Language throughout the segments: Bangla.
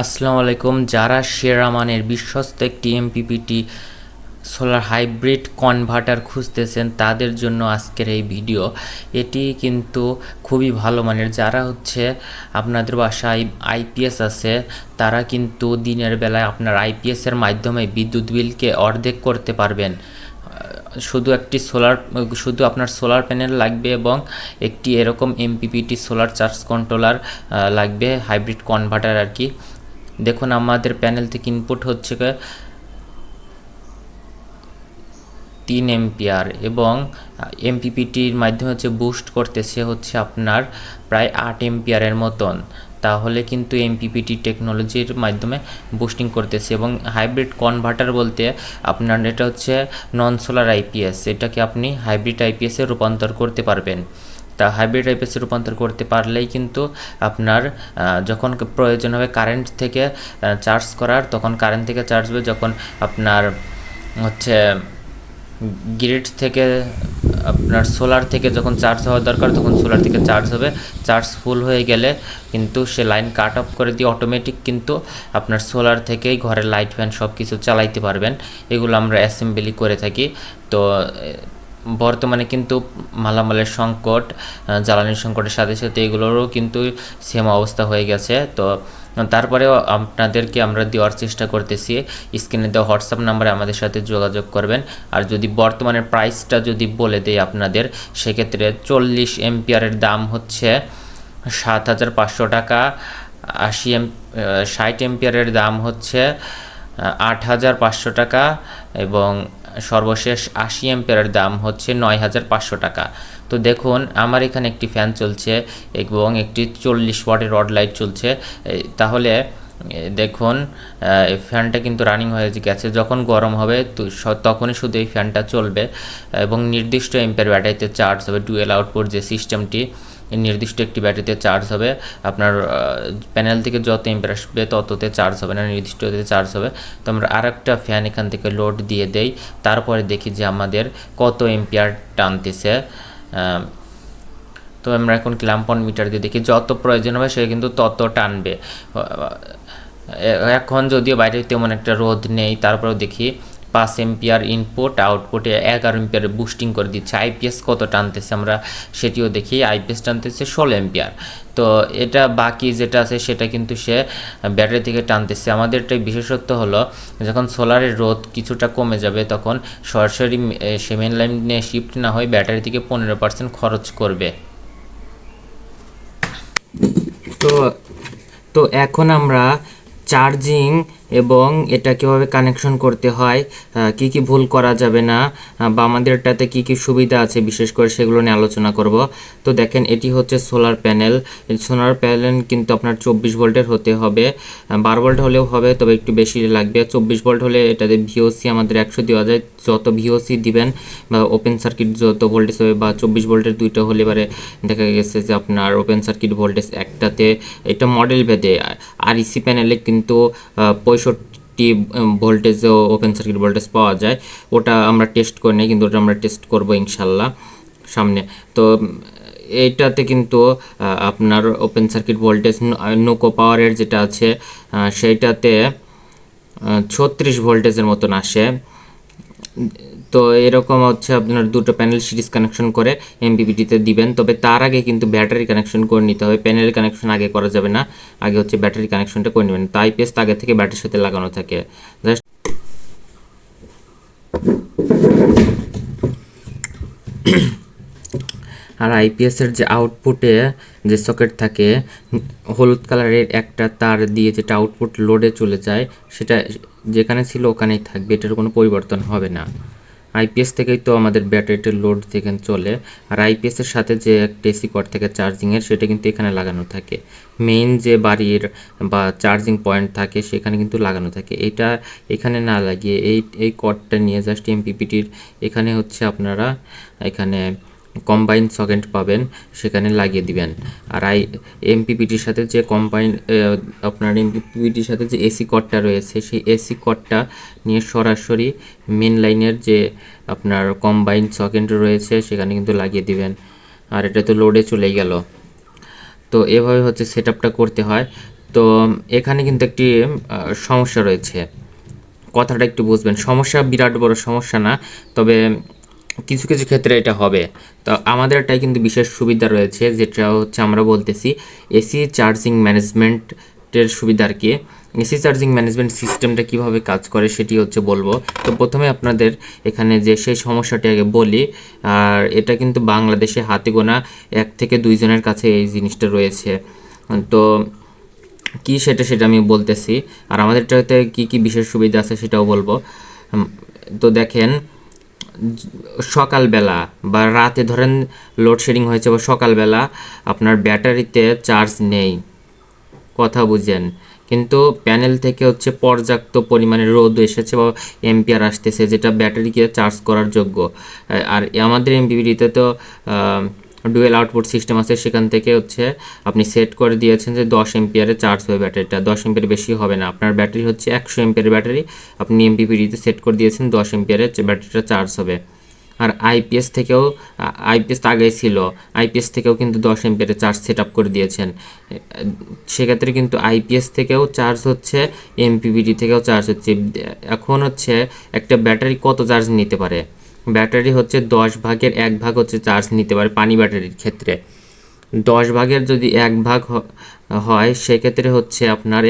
আসসালামু আলাইকুম। যারা সেরা মানের বিশ্বস্ত একটি এমপিপিটি সোলার হাইব্রিড কনভার্টার খুঁজতেছেন তাদের জন্য আজকের এই ভিডিও। এটি কিন্তু খুবই ভালো মানের। যারা আপনাদের বাসায় আইপিএস আছে তারা কিন্তু দিনের বেলায় আপনার আইপিএসের মাধ্যমে বিদ্যুৎ বিলকে অর্ধেক করতে পারবেন। শুধু আপনার সোলার প্যানেল লাগবে এবং একটি এরকম এমপিপিটি সোলার চার্জ কন্ট্রোলার লাগবে, হাইব্রিড কনভার্টার আর কি। দেখুন আমাদের প্যানেল থেকে ইনপুট হচ্ছে 3 এম্পিয়ার এবং এমপিপিটির মাধ্যমে বুস্ট করতেছে আপনার প্রায় 8 এম্পিয়ারের মতন। তাহলে কিন্তু এমপিপিটি টেকনোলজির মাধ্যমে বুস্টিং করতেছে। এবং হাইব্রিড কনভার্টার বলতে আপনার এটা নন সোলার আইপিএস, এটাকে আপনি হাইব্রিড আইপিএসে রূপান্তর করতে পারবেন। তা হাইব্রিড আইপিএসে রূপান্তর করতে পারলেই কিন্তু আপনার যখন প্রয়োজন হবে কারেন্ট থেকে চার্জ করার, তখন কারেন্ট থেকে চার্জ হবে। যখন আপনার গ্রিড থেকে আপনার সোলার থেকে যখন চার্জ হওয়ার দরকার তখন সোলার থেকে চার্জ হবে। চার্জ ফুল হয়ে গেলে কিন্তু সে লাইন কাট অফ করে দিয়ে অটোমেটিক কিন্তু আপনার সোলার থেকেই ঘরের লাইট ফ্যান সব কিছু চালাইতে পারবেন। এগুলো আমরা অ্যাসেম্বলি করে থাকি। তো বর্তমানে কিন্তু মালামালের সংকট, জ্বালানির সংকটের সাথে সাথে এগুলোরও কিন্তু সেম অবস্থা হয়ে গেছে। তো তারপরেও আপনাদেরকে আমরা দেওয়ার চেষ্টা করতেছি। স্ক্রিনে দেওয়া হোয়াটসঅ্যাপ নাম্বারে আমাদের সাথে যোগাযোগ করবেন। আর যদি বর্তমানের প্রাইসটা যদি বলে দেই আপনাদের, সেক্ষেত্রে 40 এম্পিয়ারের দাম 7,500 টাকা, 60 এম্পিয়ারের দাম 8,500 টাকা এবং সর্বশেষ 80 এম্পিয়ারের দাম 9,500 টাকা। তো দেখুন আমার এখানে একটি ফ্যান চলছে এবং একটি 40 ওয়াটের রড লাইট চলছে। তাহলে দেখুন ফ্যানটা কিন্তু রানিং হয়ে গেছে। যখন গরম হবে তখনই শুধু এই ফ্যানটা চলবে এবং নির্দিষ্ট এম্পিয়ার ব্যাটারিতে চার্জ হবে। ডুয়েল আউটপুট যে সিস্টেমটি, নির্দিষ্ট একটি ব্যাটারিতে চার্জ হবে। আপনার প্যানেল থেকে যত এম্পিয়ার আসবে তততে চার্জ হবে না, নির্দিষ্টতে চার্জ হবে। তো আমরা আরেকটা ফ্যান এখান থেকে লোড দিয়ে দেই, তারপরে দেখি যে আমাদের কত এম্পিয়ার টানতেছে। তো আমরা এখন ক্ল্যাম্প অন মিটার দিয়ে দেখি, যত প্রয়োজন হবে সে কিন্তু তত টানবে। এখন যদিও বাইরে তেমন একটা রোদ নেই, তারপরেও দেখি 5 এম্পিয়ার ইনপুট, আউটপুটে 11 এম্পিয়ার বুস্টিং করে দিচ্ছে। আইপিএস কত টানতেছে আমরা সেটিও দেখি। আইপিএস টানতেছে 16 এম্পিয়ার। তো এটা বাকি যেটা আছে সেটা কিন্তু সে ব্যাটারি থেকে টানতেছে। আমাদের এটাই বিশেষত্ব হলো, যখন সোলারের রোদ কিছুটা কমে যাবে তখন সরাসরি সে মেন লাইনে শিফট না হয়ে ব্যাটারি থেকে 15% খরচ করবে। তো এখন আমরা চার্জিং এবং এটা কীভাবে কানেকশন করতে হয়, কি কি ভুল করা যাবে না, বা আমাদের এটাতে কী কী সুবিধা আছে বিশেষ করে সেগুলো নিয়ে আলোচনা করব। তো দেখেন এটি সোলার প্যানেল। সোলার প্যানেল কিন্তু আপনার 24 ভোল্টের হতে হবে, 12 ভোল্ট হলেও হবে, তবে একটু বেশি লাগবে। 24 ভোল্ট হলে এটাতে ভিওসি আমাদের 100 দেওয়া যায়। যত ভিওসি দিবেন বা ওপেন সার্কিট যত ভোল্টেজ হবে, বা 24 ভোল্টের দুইটা হলে এবারে দেখা গেছে যে আপনার ওপেন সার্কিট ভোল্টেজ একটাতে, এটা মডেল ভেদে। আর ইসি প্যানেলে কিন্তু 65 ভোল্টেজও ওপেন সার্কিট ভোল্টেজ পাওয়া যায়। ওটা আমরা টেস্ট করি নাই, কিন্তু ওটা আমরা টেস্ট করব ইনশাল্লাহ সামনে। তো এইটাতে কিন্তু আপনার ওপেন সার্কিট ভোল্টেজ নোকো পাওয়ারের যেটা আছে সেইটাতে 36 ভোল্টেজের মতন আসে। তো এরকম আপনার দুটো প্যানেল সিরিজ কানেকশন করে এমপিপিটিতে দিবেন। তবে তার আগে কিন্তু ব্যাটারি কানেকশন করে নিতে হবে। প্যানেল কানেকশন আগে করা যাবে না, আগে ব্যাটারি কানেকশনটা করে নেবেন। তাই আইপিএস আগে থেকে ব্যাটারির সাথে লাগানো থাকে। জাস্ট আর আইপিএসের যে আউটপুটে যে সকেট থাকে হলুদ কালারের একটা তার দিয়ে, যেটা আউটপুট লোডে চলে যায়, সেটা যেখানে ছিল ওখানেই থাকবে, এটার কোনো পরিবর্তন হবে না। আইপিএস থেকেই তো আমাদের ব্যাটারিটির লোড থেকে চলে। আর আইপিএসের সাথে যে একটা এসি কর্ড থাকে চার্জিংয়ের, সেটা কিন্তু এখানে লাগানো থাকে। মেইন যে বাড়ির বা চার্জিং পয়েন্ট থাকে সেখানে কিন্তু লাগানো থাকে। এটা এখানে না লাগিয়ে এই কর্ডটা নিয়ে জাস্ট এমপিপিটির এখানে আপনারা এখানে কম্বাইন সকেট পাবেন, সেখানে লাগিয়ে দিবেন। আর এমপিপিটির সাথে যে আপনার এমপিপিটির সাথে যে এসি কর্ডটা রয়েছে, সেই এসি কর্ডটা নিয়ে সরাসরি মেন লাইনের যে আপনার কম্বাইন সকেট রয়েছে সেখানে কিন্তু লাগিয়ে দিবেন। আর এটা তো লোডে চলেই গেল। তো এভাবে সেটআপটা করতে হয়। তো এখানে কিন্তু একটি সমস্যা রয়েছে, কথাটা একটু বুঝবেন। সমস্যা বিরাট বড় সমস্যা না, তবে কিছু কিছু ক্ষেত্রে এটা হবে। তো আমাদের এটাই কিন্তু বিশেষ সুবিধা রয়েছে, যেটা হচ্ছে আমরা বলতেছি এসি চার্জিং ম্যানেজমেন্টের সুবিধা আর কি। এসি চার্জিং ম্যানেজমেন্ট সিস্টেমটা কিভাবে কাজ করে সেটি হচ্ছে বলবো। তো প্রথমে আপনাদের এখানে যে সেই সমস্যাটি আগে বলি। আর এটা কিন্তু বাংলাদেশে হাতে গোনা 1 থেকে 2 জনের কাছে এই জিনিসটা রয়েছে। তো কি সেটা আমি বলতেছি, আর আমাদেরটাতে কি কি বিশেষ সুবিধা আছে সেটাও বলবো। তো দেখেন, সকালবেলা বা রাতে ধরেন লোডশেডিং হয়েছে, বা সকালবেলা আপনার ব্যাটারিতে চার্জ নেই, কথা বুঝেন, কিন্তু প্যানেল থেকে হচ্ছে পর্যাপ্ত পরিমাণে রোদ এসেছে বা এম্পিয়ার আসতেছে, যেটা ব্যাটারিকে চার্জ করার যোগ্য। আর আমাদের এমপিপিটিতে তো ডুয়েল আউটপুট সিস্টেম আছে, সেখান থেকে হচ্ছে আপনি সেট করে দিয়েছেন যে 10 এম্পিয়ারে চার্জ হবে ব্যাটারিটা, 10 এম্পিয়ার বেশি হবে না। আপনার ব্যাটারি হচ্ছে 100 এম্পিয়ার ব্যাটারি, আপনি এমপিপিটিতে সেট করে দিয়েছেন 10 এম্পিয়ারে ব্যাটারিটা চার্জ হবে। আর আইপিএস থেকেও, আইপিএস তো আগেই ছিল, আইপিএস থেকেও কিন্তু 10 এম্পিয়ারে চার্জ সেট আপ করে দিয়েছেন। সেক্ষেত্রে কিন্তু আইপিএস থেকেও চার্জ হচ্ছে, এমপিপিটি থেকেও চার্জ হচ্ছে। এখন হচ্ছে একটা ব্যাটারি কত চার্জ নিতে পারে? ব্যাটারি হচ্ছে 10 ভাগের 1 ভাগ হচ্ছে চার্জ নিতে পারে পানি ব্যাটারির ক্ষেত্রে। 10 ভাগের যদি 1 ভাগ হয়, সেক্ষেত্রে হচ্ছে আপনার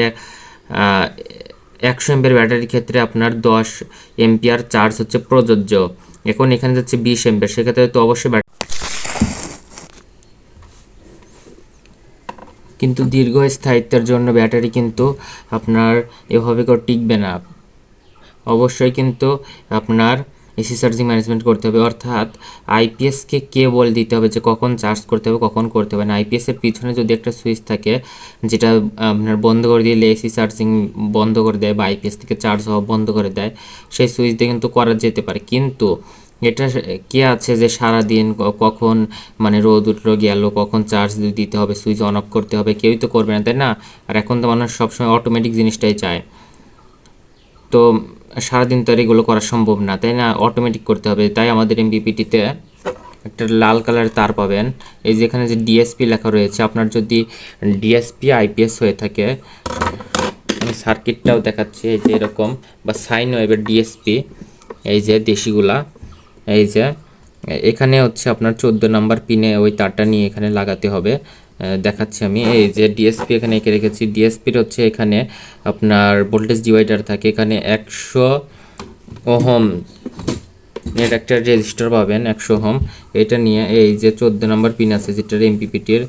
100 এমপিয়ার ব্যাটারির ক্ষেত্রে আপনার 10 এম্পিয়ার চার্জ হচ্ছে প্রযোজ্য। এখন এখানে যাচ্ছে 20 এম্পিয়ার, সেক্ষেত্রে তো অবশ্যই কিন্তু দীর্ঘস্থায়িত্বের জন্য ব্যাটারি কিন্তু আপনার এভাবে করে টিকবে না। অবশ্যই কিন্তু আপনার এসি চার্জিং ম্যানেজমেন্ট করতে হবে, অর্থাৎ আইপিএসকে কেবল দিতে হবে যে কখন চার্জ করতে হবে কখন করতে হবে না। আইপিএসের পিছনে যদি একটা সুইচ থাকে, যেটা আপনার বন্ধ করে দিলে এসি চার্জিং বন্ধ করে দেয় বা আইপিএস থেকে চার্জ হওয়া বন্ধ করে দেয়, সেই সুইচ দিয়ে কিন্তু করা যেতে পারে। কিন্তু এটা কে আছে যে সারাদিন কখন মানে রোদ উঠলো গেল, কখন চার্জ দিতে হবে, সুইচ অন অফ করতে হবে, কেউই তো করবে না, তাই না? আর এখন তো মানুষ সবসময় অটোমেটিক জিনিসটাই চায়। তো সারাদিন তো আর এগুলো করা সম্ভব না, তাই না? অটোমেটিক করতে হবে। তাই আমাদের এমপিপিটিতে একটা লাল কালারের তার পাবেন, এই যে এখানে যে ডিএসপি লেখা রয়েছে। আপনার যদি ডিএসপি আইপিএস হয়ে থাকে, আমি সার্কিটটাও দেখাচ্ছি, এই যে এরকম, বা সাইন ওয়েভের ডিএসপি, এই যে দেশিগুলা, এই যে এখানে হচ্ছে আপনার 14 নাম্বার পিনে ওই তারটা নিয়ে এখানে লাগাতে হবে। দেখাচ্ছি আমি, এই যে ডিএসপি এখানে এঁকে রেখেছি। ডিএসপির হচ্ছে এখানে আপনার ভোল্টেজ ডিভাইডার থাকে, এখানে 100 ওহম এর একটা রেজিস্টার পাবেন, 100 ওহম। এটা নিয়ে এই যে 14 নাম্বার পিন আছে যেটার এমপিপিটির,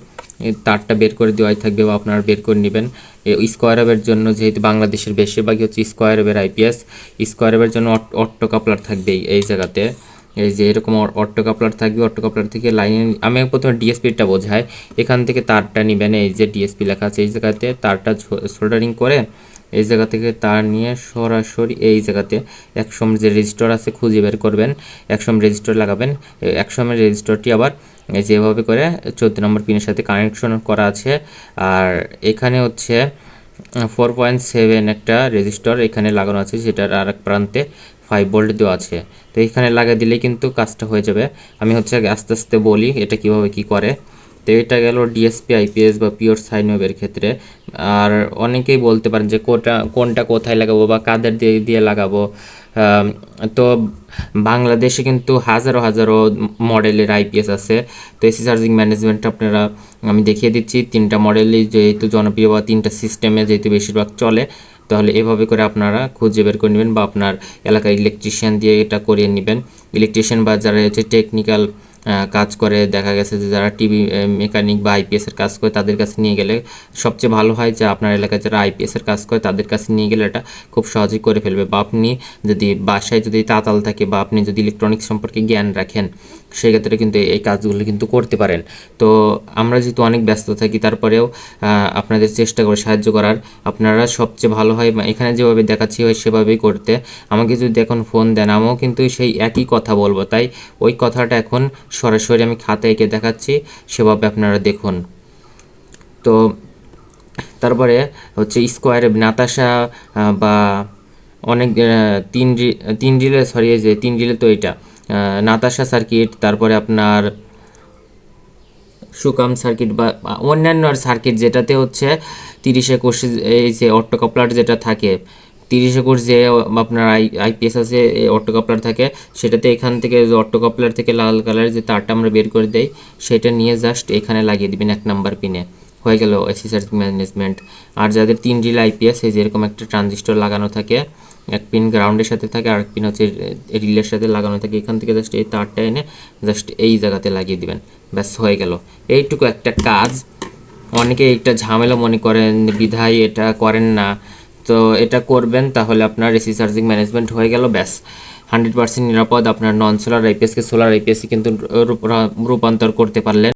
তারটা বের করে দেওয়াই থাকবে বা আপনারা বের করে নেবেন। স্কোয়ার ওয়েভের জন্য, যেহেতু বাংলাদেশের বেশিরভাগই হচ্ছে স্কোয়ার ওয়েভের আইপিএস, স্কোয়ার ওয়েভের জন্য অটো কাপলার থাকবেই এই জায়গাতে। এই যে এরকম অটো কাপলার থাকবে, অটো কাপলার থেকে লাইন, আমি প্রথমে ডিএসপিটা বোঝাই। এখান থেকে তারটা নেবেন, এই যে ডিএসপি লেখা আছে এই জায়গাতে, তারটা সোল্ডারিং করে এই জায়গা থেকে তার নিয়ে সরাসরি এই জায়গাতে 100 যে রেজিস্টার আছে খুঁজে বের করবেন, 100 রেজিস্টার লাগাবেন। 100 রেজিস্টারটি আবার যেভাবে করে 14 নম্বর পিনের সাথে কানেকশন করা আছে। আর এখানে হচ্ছে 4.7 একটা রেজিস্টার এখানে লাগানো আছে, যেটার আর এক প্রান্তে 5 ভোল্ট দেওয়া আছে। তো এখানে লাগিয়ে দিলেই কিন্তু কাজটা হয়ে যাবে। আমি হচ্ছে আস্তে আস্তে বলি এটা কিভাবে কি করে। তো এটা গেল ডিএসপি আইপিএস বা পিওর সাইন ওয়েভের ক্ষেত্রে। আর অনেকেই বলতে পারেন যে কোনটা কোথায় লাগাবো বা কাদের দিয়ে দিয়ে লাগাবো। তো বাংলাদেশে কিন্তু হাজারো হাজারো মডেলের আইপিএস আছে। তো এসি চার্জিং ম্যানেজমেন্ট আপনারা আমি দেখিয়ে দিচ্ছি 3টা মডেলই যেহেতু জনপ্রিয় বা 3টা সিস্টেমে যেহেতু বেশিরভাগ চলে, তাহলে এভাবে করে আপনারা খুঁজে বের করে নেবেন বা আপনার এলাকার ইলেকট্রিশিয়ান দিয়ে এটা করিয়ে নেবেন। ইলেকট্রিশিয়ান বা যারা হচ্ছে টেকনিক্যাল কাজ করে, দেখা গেছে যে যারা টিভি মেকানিক বা আইপিএসের কাজ করে তাদের কাছে নিয়ে গেলে সবচেয়ে ভালো হয়। যে আপনার এলাকায় যারা আইপিএসের কাজ করে তাদের কাছে নিয়ে গেলে এটা খুব সহজেই করে ফেলবে। বা আপনি যদি বাসায় যদি তাতাল থাকে বা আপনি যদি ইলেকট্রনিক্স সম্পর্কে জ্ঞান রাখেন, সেক্ষেত্রে কিন্তু এই কাজগুলো কিন্তু করতে পারেন। তো আমরা যেহেতু অনেক ব্যস্ত থাকি, তারপরেও আপনাদের চেষ্টা করে সাহায্য করার। আপনারা সবচেয়ে ভালো হয় এখানে যেভাবে দেখাচ্ছি হয় সেভাবেই করতে। আমাকে যদি এখন ফোন দেন, আমিও কিন্তু সেই একই কথা বলবো, তাই ওই কথাটা এখন সরাসরি আমি খাতায় এঁকে দেখাচ্ছি, সেভাবে আপনারা দেখুন। তো তারপরে হচ্ছে স্কোয়ারে নাতাশা বা অনেক তিন রিলে, সরি এই যে 3 রিলে, তো এটা নাতাশা সার্কিট, তারপরে আপনার সুকাম সার্কিট বা অন্যান্য সার্কিট, যেটাতে হচ্ছে 30 21 এই যে অটো কাপলার যেটা থাকে, 30 21 যে আপনার আইপিএস আছে অটো কাপলার থাকে, সেটাতে এখান থেকে অটো কাপলার থেকে লাল কালারের যে তারটা আমরা বের করে দেই, সেটা নিয়ে জাস্ট এখানে লাগিয়ে দিবেন 1 নাম্বার পিনে, হয়ে গেল এসি চার্জিং ম্যানেজমেন্ট। আর যাদের 3 রিল আইপিএস এই যেরকম একটা ট্রানজিস্টর লাগানো থাকে, এক পিন গ্রাউন্ডের সাথে থাকে আর এক পিন হচ্ছে রিলের সাথে লাগানো থাকে, এখান থেকে জাস্ট এই তারটা এনে জাস্ট এই জায়গাতে লাগিয়ে দিবেন, ব্যাস হয়ে গেল। এইটুকু একটা কাজ। অনেকে একটা ঝামেলা মনে করেন বিধায় এটা করেন না, তো এটা করবেন তাহলে আপনার এসি চার্জিং ম্যানেজমেন্ট হয়ে গেল, ব্যাস 100% নিরাপদ। আপনার নন সোলার আইপিএসকে সোলার আইপিএসে কিন্তু রূপান্তর করতে পারলেন।